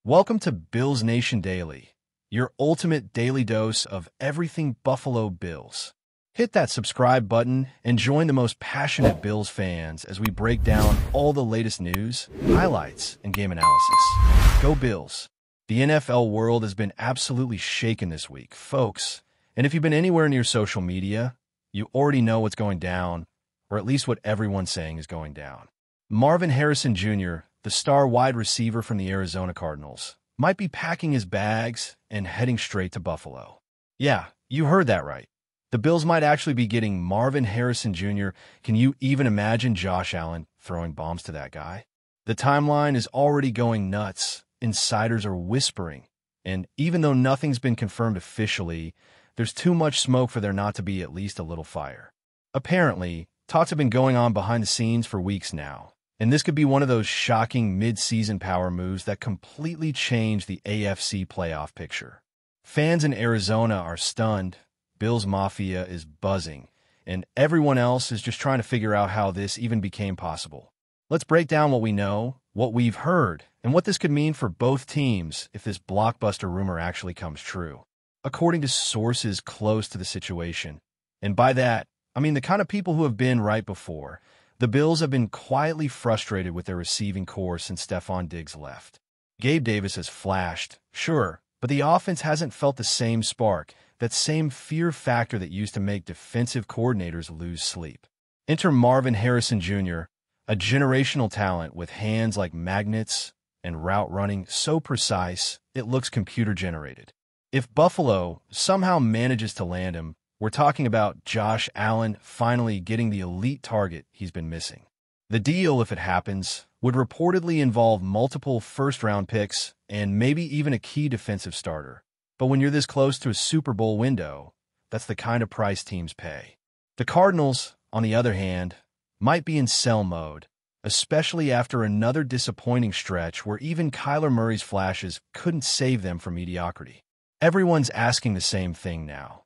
Welcome to Bills Nation Daily, your ultimate daily dose of everything Buffalo Bills. Hit that subscribe button and join the most passionate Bills fans as we break down all the latest news, highlights, and game analysis. Go Bills! The NFL world has been absolutely shaken this week, folks. And if you've been anywhere near social media, you already know what's going down, or at least what everyone's saying is going down. Marvin Harrison Jr., the star wide receiver from the Arizona Cardinals, might be packing his bags and heading straight to Buffalo. Yeah, you heard that right. The Bills might actually be getting Marvin Harrison Jr. Can you even imagine Josh Allen throwing bombs to that guy? The timeline is already going nuts. Insiders are whispering. And even though nothing's been confirmed officially, there's too much smoke for there not to be at least a little fire. Apparently, talks have been going on behind the scenes for weeks now. And this could be one of those shocking mid-season power moves that completely change the AFC playoff picture. Fans in Arizona are stunned, Bills Mafia is buzzing, and everyone else is just trying to figure out how this even became possible. Let's break down what we know, what we've heard, and what this could mean for both teams if this blockbuster rumor actually comes true. According to sources close to the situation, and by that, I mean the kind of people who have been right before, the Bills have been quietly frustrated with their receiving corps since Stephon Diggs left. Gabe Davis has flashed, sure, but the offense hasn't felt the same spark, that same fear factor that used to make defensive coordinators lose sleep. Enter Marvin Harrison Jr., a generational talent with hands like magnets and route running so precise it looks computer-generated. If Buffalo somehow manages to land him, we're talking about Josh Allen finally getting the elite target he's been missing. The deal, if it happens, would reportedly involve multiple first-round picks and maybe even a key defensive starter. But when you're this close to a Super Bowl window, that's the kind of price teams pay. The Cardinals, on the other hand, might be in sell mode, especially after another disappointing stretch where even Kyler Murray's flashes couldn't save them from mediocrity. Everyone's asking the same thing now.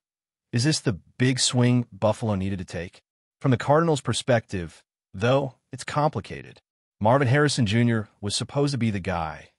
Is this the big swing Buffalo needed to take? From the Cardinals' perspective, though, it's complicated. Marvin Harrison Jr. was supposed to be the guy,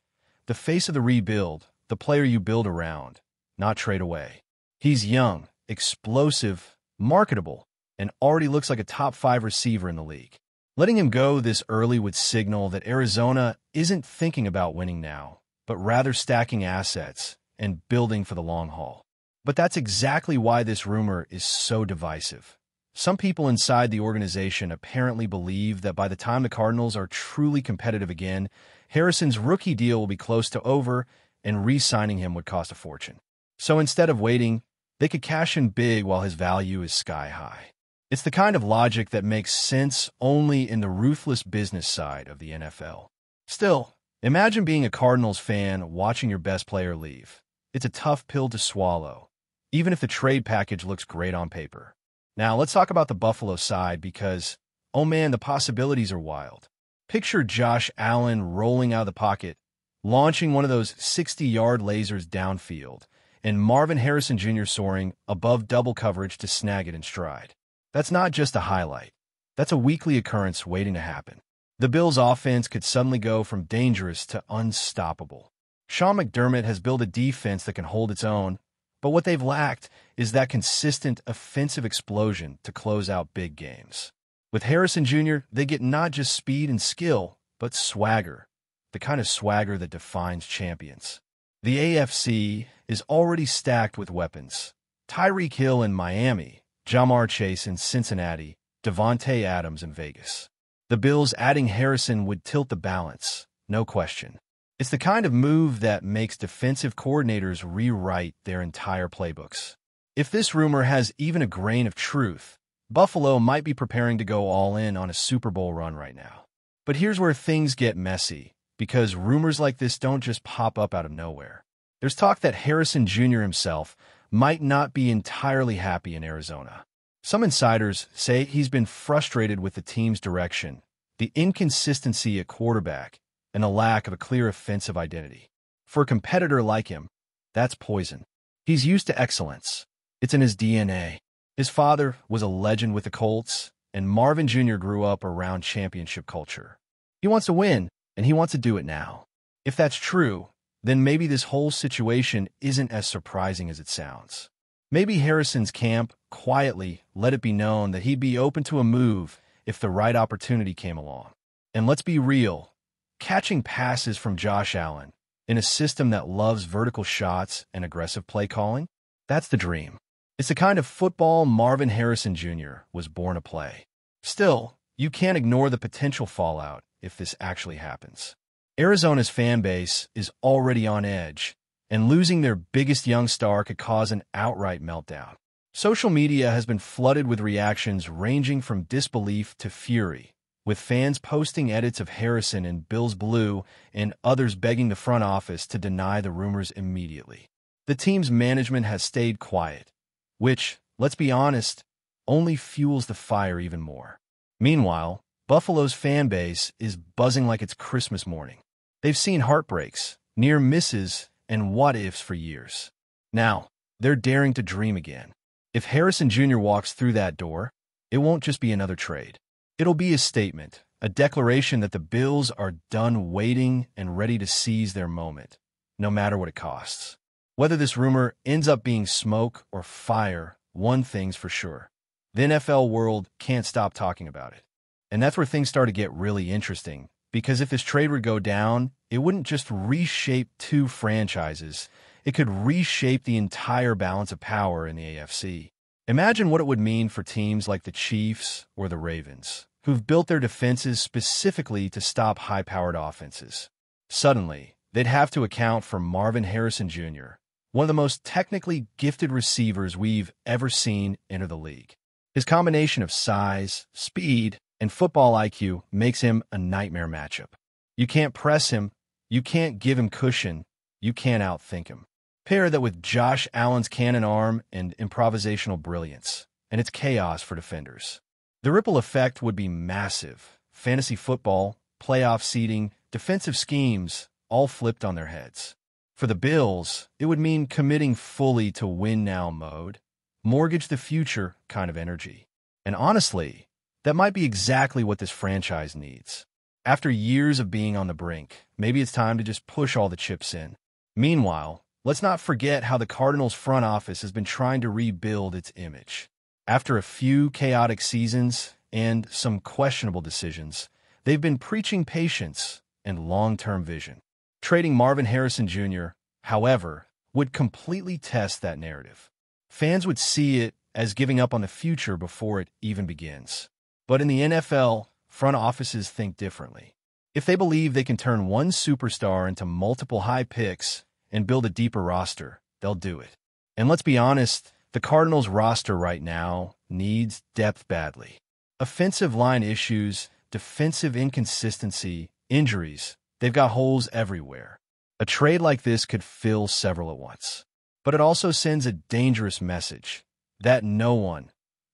the face of the rebuild, the player you build around, not trade away. He's young, explosive, marketable, and already looks like a top-5 receiver in the league. Letting him go this early would signal that Arizona isn't thinking about winning now, but rather stacking assets and building for the long haul. But that's exactly why this rumor is so divisive. Some people inside the organization apparently believe that by the time the Cardinals are truly competitive again, Harrison's rookie deal will be close to over, and re-signing him would cost a fortune. So instead of waiting, they could cash in big while his value is sky high. It's the kind of logic that makes sense only in the ruthless business side of the NFL. Still, imagine being a Cardinals fan watching your best player leave. It's a tough pill to swallow, even if the trade package looks great on paper. Now, let's talk about the Buffalo side because, oh man, the possibilities are wild. Picture Josh Allen rolling out of the pocket, launching one of those 60-yard lasers downfield, and Marvin Harrison Jr. soaring above double coverage to snag it in stride. That's not just a highlight. That's a weekly occurrence waiting to happen. The Bills' offense could suddenly go from dangerous to unstoppable. Sean McDermott has built a defense that can hold its own, but what they've lacked is that consistent offensive explosion to close out big games. With Harrison Jr., they get not just speed and skill, but swagger, the kind of swagger that defines champions. The AFC is already stacked with weapons. Tyreek Hill in Miami, Ja'Marr Chase in Cincinnati, Devontae Adams in Vegas. The Bills adding Harrison would tilt the balance, no question. It's the kind of move that makes defensive coordinators rewrite their entire playbooks. If this rumor has even a grain of truth, Buffalo might be preparing to go all in on a Super Bowl run right now. But here's where things get messy, because rumors like this don't just pop up out of nowhere. There's talk that Harrison Jr. himself might not be entirely happy in Arizona. Some insiders say he's been frustrated with the team's direction, the inconsistency at quarterback, and the lack of a clear offensive identity. For a competitor like him, that's poison. He's used to excellence. It's in his DNA. His father was a legend with the Colts, and Marvin Jr. grew up around championship culture. He wants to win, and he wants to do it now. If that's true, then maybe this whole situation isn't as surprising as it sounds. Maybe Harrison's camp quietly let it be known that he'd be open to a move if the right opportunity came along. And let's be real, catching passes from Josh Allen in a system that loves vertical shots and aggressive play calling, that's the dream. It's the kind of football Marvin Harrison Jr. was born to play. Still, you can't ignore the potential fallout if this actually happens. Arizona's fan base is already on edge, and losing their biggest young star could cause an outright meltdown. Social media has been flooded with reactions ranging from disbelief to fury, with fans posting edits of Harrison in Bills blue and others begging the front office to deny the rumors immediately. The team's management has stayed quiet, which, let's be honest, only fuels the fire even more. Meanwhile, Buffalo's fan base is buzzing like it's Christmas morning. They've seen heartbreaks, near misses, and what-ifs for years. Now, they're daring to dream again. If Harrison Jr. walks through that door, it won't just be another trade. It'll be a statement, a declaration that the Bills are done waiting and ready to seize their moment, no matter what it costs. Whether this rumor ends up being smoke or fire, one thing's for sure. The NFL world can't stop talking about it. And that's where things start to get really interesting, because if this trade would go down, it wouldn't just reshape two franchises, it could reshape the entire balance of power in the AFC. Imagine what it would mean for teams like the Chiefs or the Ravens, who've built their defenses specifically to stop high-powered offenses. Suddenly, they'd have to account for Marvin Harrison Jr., one of the most technically gifted receivers we've ever seen enter the league. His combination of size, speed, and football IQ makes him a nightmare matchup. You can't press him, you can't give him cushion, you can't outthink him. Pair that with Josh Allen's cannon arm and improvisational brilliance, and it's chaos for defenders. The ripple effect would be massive. Fantasy football, playoff seeding, defensive schemes, all flipped on their heads. For the Bills, it would mean committing fully to win-now mode, mortgage the future kind of energy. And honestly, that might be exactly what this franchise needs. After years of being on the brink, maybe it's time to just push all the chips in. Meanwhile, let's not forget how the Cardinals front office has been trying to rebuild its image. After a few chaotic seasons and some questionable decisions, they've been preaching patience and long-term vision. Trading Marvin Harrison Jr., however, would completely test that narrative. Fans would see it as giving up on the future before it even begins. But in the NFL, front offices think differently. If they believe they can turn one superstar into multiple high picks and build a deeper roster, they'll do it. And let's be honest, the Cardinals' roster right now needs depth badly. Offensive line issues, defensive inconsistency, injuries, they've got holes everywhere. A trade like this could fill several at once. But it also sends a dangerous message that no one,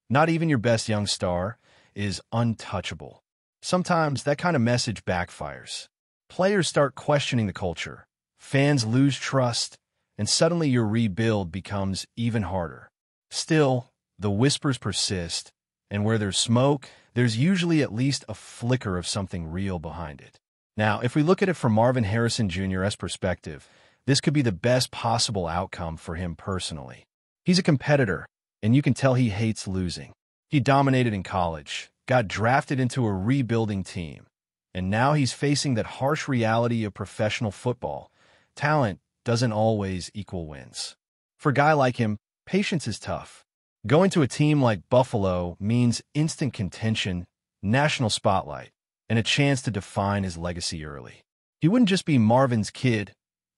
not even your best young star, is untouchable. Sometimes that kind of message backfires. Players start questioning the culture, fans lose trust, and suddenly your rebuild becomes even harder. Still, the whispers persist, and where there's smoke, there's usually at least a flicker of something real behind it. Now, if we look at it from Marvin Harrison Jr.'s perspective, this could be the best possible outcome for him personally. He's a competitor, and you can tell he hates losing. He dominated in college, got drafted into a rebuilding team, and now he's facing that harsh reality of professional football. Talent doesn't always equal wins. For a guy like him, patience is tough. Going to a team like Buffalo means instant contention, national spotlight, and a chance to define his legacy early. He wouldn't just be Marvin's kid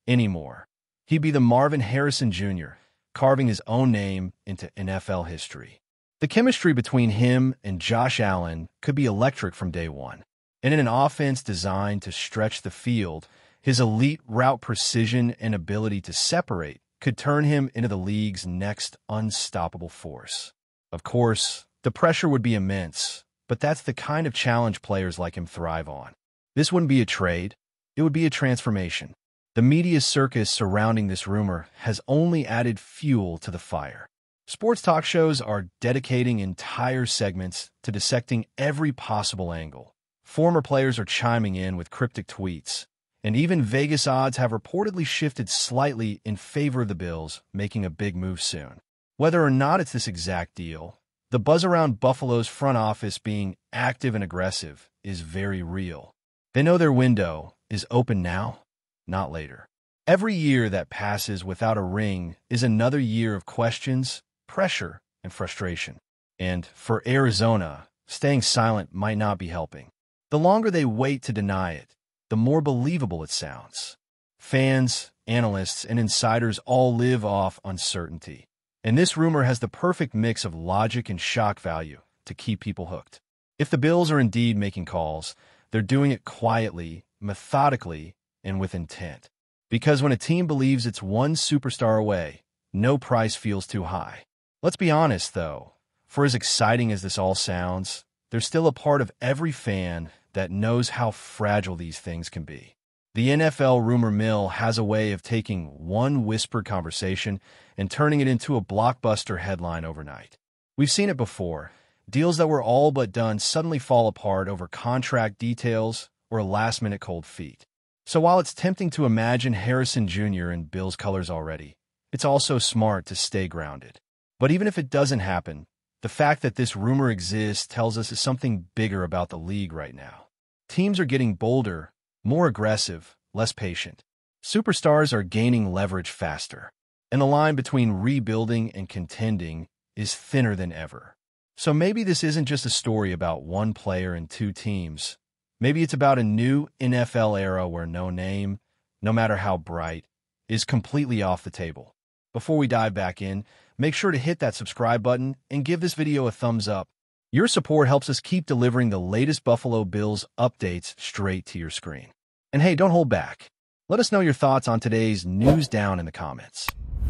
anymore. He'd be the Marvin Harrison Jr., carving his own name into NFL history. The chemistry between him and Josh Allen could be electric from day one. And in an offense designed to stretch the field, his elite route precision and ability to separate could turn him into the league's next unstoppable force. Of course, the pressure would be immense, but that's the kind of challenge players like him thrive on. This wouldn't be a trade, it would be a transformation. The media circus surrounding this rumor has only added fuel to the fire. Sports talk shows are dedicating entire segments to dissecting every possible angle. Former players are chiming in with cryptic tweets, and even Vegas odds have reportedly shifted slightly in favor of the Bills making a big move soon. Whether or not it's this exact deal, the buzz around Buffalo's front office being active and aggressive is very real. They know their window is open now, not later. Every year that passes without a ring is another year of questions, pressure, and frustration. And for Arizona, staying silent might not be helping. The longer they wait to deny it, the more believable it sounds. Fans, analysts, and insiders all live off uncertainty. And this rumor has the perfect mix of logic and shock value to keep people hooked. If the Bills are indeed making calls, they're doing it quietly, methodically, and with intent. Because when a team believes it's one superstar away, no price feels too high. Let's be honest, though. For as exciting as this all sounds, there's still a part of every fan that knows how fragile these things can be. The NFL rumor mill has a way of taking one whispered conversation and turning it into a blockbuster headline overnight. We've seen it before. Deals that were all but done suddenly fall apart over contract details or last-minute cold feet. So while it's tempting to imagine Harrison Jr. in Bills colors already, it's also smart to stay grounded. But even if it doesn't happen, the fact that this rumor exists tells us something bigger about the league right now. Teams are getting bolder, more aggressive, less patient. Superstars are gaining leverage faster, and the line between rebuilding and contending is thinner than ever. So maybe this isn't just a story about one player and two teams. Maybe it's about a new NFL era where no name, no matter how bright, is completely off the table. Before we dive back in, make sure to hit that subscribe button and give this video a thumbs up. Your support helps us keep delivering the latest Buffalo Bills updates straight to your screen. And hey, don't hold back. Let us know your thoughts on today's news down in the comments.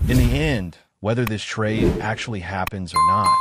In the end, whether this trade actually happens or not,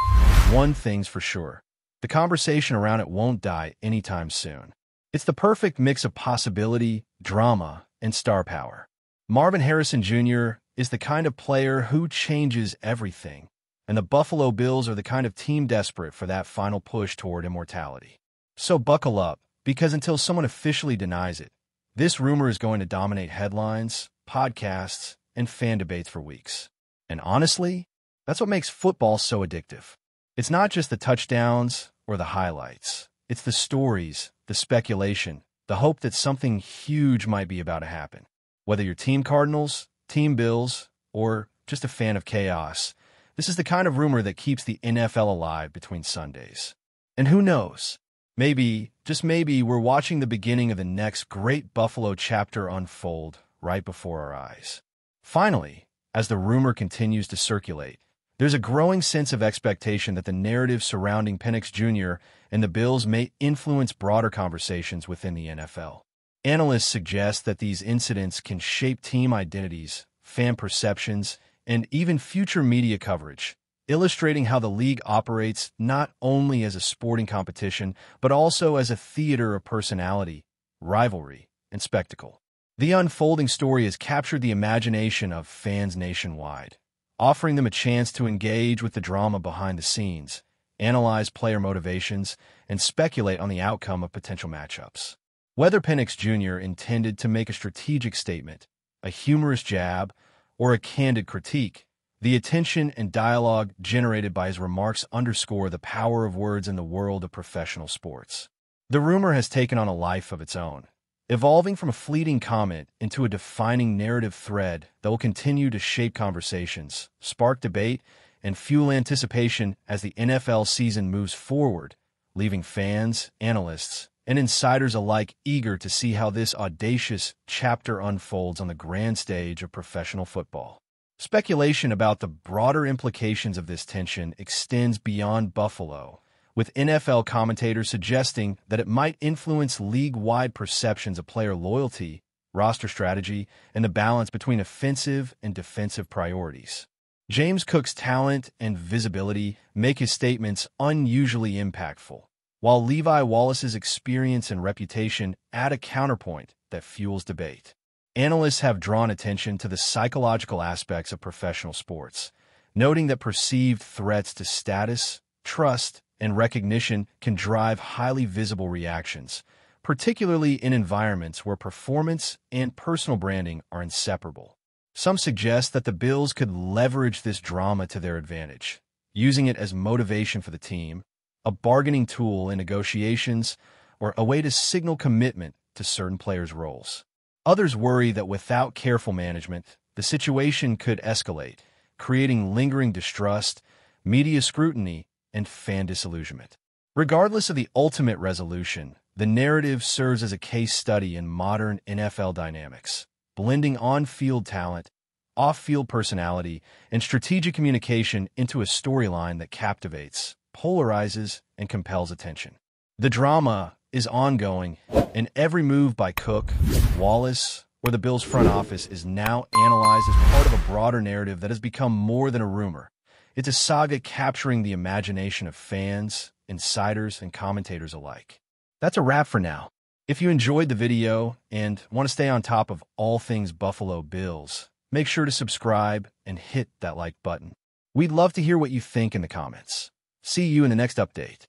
one thing's for sure. The conversation around it won't die anytime soon. It's the perfect mix of possibility, drama, and star power. Marvin Harrison Jr. is the kind of player who changes everything, and the Buffalo Bills are the kind of team desperate for that final push toward immortality. So buckle up, because until someone officially denies it, this rumor is going to dominate headlines, podcasts, and fan debates for weeks. And honestly, that's what makes football so addictive. It's not just the touchdowns or the highlights. It's the stories, the speculation, the hope that something huge might be about to happen. Whether you're Team Cardinals, Team Bills, or just a fan of chaos, this is the kind of rumor that keeps the NFL alive between Sundays. And who knows? Maybe, just maybe, we're watching the beginning of the next great Buffalo chapter unfold right before our eyes. Finally, as the rumor continues to circulate, there's a growing sense of expectation that the narrative surrounding Penix Jr. and the Bills may influence broader conversations within the NFL. Analysts suggest that these incidents can shape team identities, fan perceptions, and even future media coverage, illustrating how the league operates not only as a sporting competition, but also as a theater of personality, rivalry, and spectacle. The unfolding story has captured the imagination of fans nationwide, offering them a chance to engage with the drama behind the scenes, analyze player motivations, and speculate on the outcome of potential matchups. Whether Penix Jr. intended to make a strategic statement, a humorous jab, or a candid critique, the attention and dialogue generated by his remarks underscore the power of words in the world of professional sports. The rumor has taken on a life of its own, evolving from a fleeting comment into a defining narrative thread that will continue to shape conversations, spark debate, and fuel anticipation as the NFL season moves forward, leaving fans, analysts, and insiders alike eager to see how this audacious chapter unfolds on the grand stage of professional football. Speculation about the broader implications of this tension extends beyond Buffalo, with NFL commentators suggesting that it might influence league-wide perceptions of player loyalty, roster strategy, and the balance between offensive and defensive priorities. James Cook's talent and visibility make his statements unusually impactful, while Levi Wallace's experience and reputation add a counterpoint that fuels debate. Analysts have drawn attention to the psychological aspects of professional sports, noting that perceived threats to status, trust, and recognition can drive highly visible reactions, particularly in environments where performance and personal branding are inseparable. Some suggest that the Bills could leverage this drama to their advantage, using it as motivation for the team, a bargaining tool in negotiations, or a way to signal commitment to certain players' roles. Others worry that without careful management, the situation could escalate, creating lingering distrust, media scrutiny, and fan disillusionment. Regardless of the ultimate resolution, the narrative serves as a case study in modern NFL dynamics, blending on-field talent, off-field personality, and strategic communication into a storyline that captivates, polarizes, and compels attention. The drama is ongoing, and every move by Cook, Wallace, or the Bills front office is now analyzed as part of a broader narrative that has become more than a rumor. It's a saga capturing the imagination of fans, insiders, and commentators alike. That's a wrap for now. If you enjoyed the video and want to stay on top of all things Buffalo Bills, make sure to subscribe and hit that like button. We'd love to hear what you think in the comments. See you in the next update.